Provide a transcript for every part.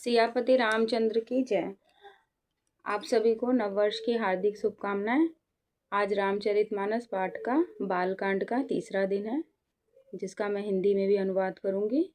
सियापति रामचंद्र की जय। आप सभी को नववर्ष की हार्दिक शुभकामनाएं। आज रामचरितमानस पाठ का बालकांड का तीसरा दिन है, जिसका मैं हिंदी में भी अनुवाद करूंगी।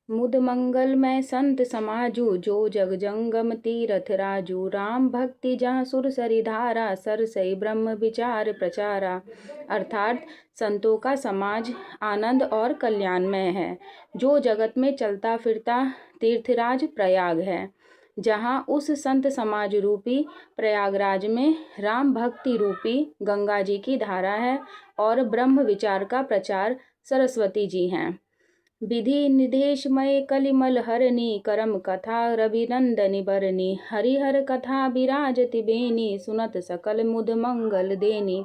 मुद मंगलमय संत समाजू, जो जग जंगम तीरथ राजू। राम भक्ति जहाँ सुर सरी धारा, सरसई ब्रह्म विचार प्रचारा। अर्थात संतों का समाज आनंद और कल्याणमय है, जो जगत में चलता फिरता तीर्थराज प्रयाग है। जहाँ उस संत समाज रूपी प्रयागराज में राम भक्ति रूपी गंगा जी की धारा है और ब्रह्म विचार का प्रचार सरस्वती जी हैं। विधि निदेशमय कलिमल हरनी, करम कथा रविनंदनी बरनी। हरिहर कथा विराजति बेनी, सुनत सकल मुद मंगल देनी।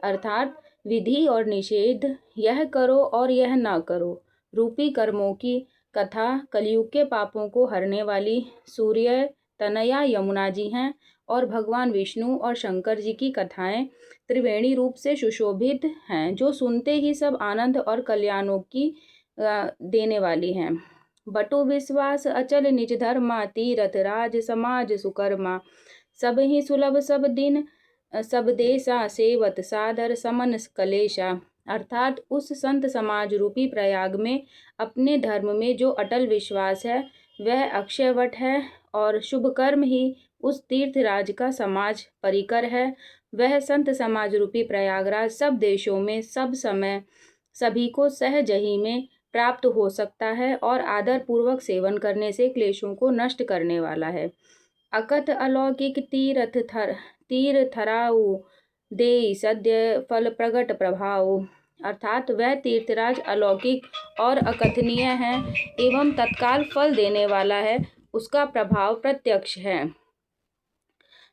अर्थात विधि और निषेध, यह करो और यह ना करो रूपी कर्मों की कथा कलयुग के पापों को हरने वाली सूर्य तनया यमुना जी हैं, और भगवान विष्णु और शंकर जी की कथाएं त्रिवेणी रूप से सुशोभित हैं, जो सुनते ही सब आनंद और कल्याणों की देने वाली हैं। बटु विश्वास अचल निज धर्मा, तीरथ राज समाज सुकर्मा। सब ही सुलभ सब दिन सब देशा, सेवत सादर समन कलेशा। अर्थात उस संत समाज रूपी प्रयाग में अपने धर्म में जो अटल विश्वास है, वह अक्षयवट है, और शुभ कर्म ही उस तीर्थराज का समाज परिकर है। वह संत समाज रूपी प्रयागराज सब देशों में सब समय सभी को सहज ही में प्राप्त हो सकता है, और आदर पूर्वक सेवन करने से क्लेशों को नष्ट करने वाला है। अकथ अलौकिक तीर थराऊ, दे सद्य फल प्रगट प्रभाव। अर्थात वह तीर्थराज अलौकिक और अकथनीय है एवं तत्काल फल देने वाला है, उसका प्रभाव प्रत्यक्ष है।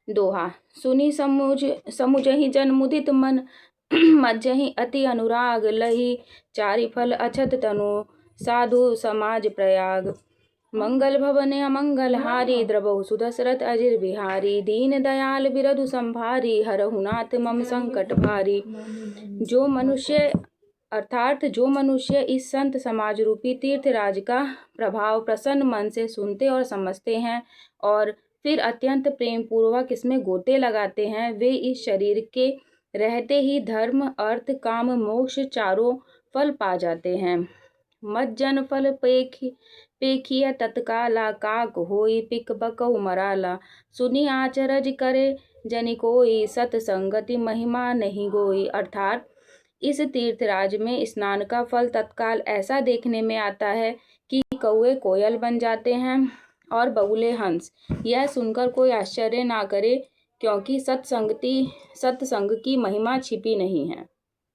दोहा। सुनी समुझहि जन मुदित मन, मज्जहि अति अनुराग लही। चारि फल अछत तनु, साधु समाज प्रयाग। मंगल भवन अमंगल हारी, द्रवहु सुदशरथ अजिर बिहारी। दीन दयाल बिरधु संभारी, हरहु नाथ मम संकट भारी। जो मनुष्य इस संत समाज रूपी तीर्थराज का प्रभाव प्रसन्न मन से सुनते और समझते हैं, और फिर अत्यंत प्रेम पूर्वक इसमें गोते लगाते हैं, वे इस शरीर के रहते ही धर्म अर्थ काम मोक्ष चारों फल पा जाते हैं। मज्जन फल पेखिय तत्काला, काक होई पिक बकऊ मराला। सुनी आचरज करे जनि कोई, सतसंगति महिमा नहीं गोई। अर्थात इस तीर्थराज में स्नान का फल तत्काल ऐसा देखने में आता है कि कौए कोयल बन जाते हैं और बगुले हंस। यह सुनकर कोई आश्चर्य ना करे, क्योंकि सत्संग की महिमा छिपी नहीं है।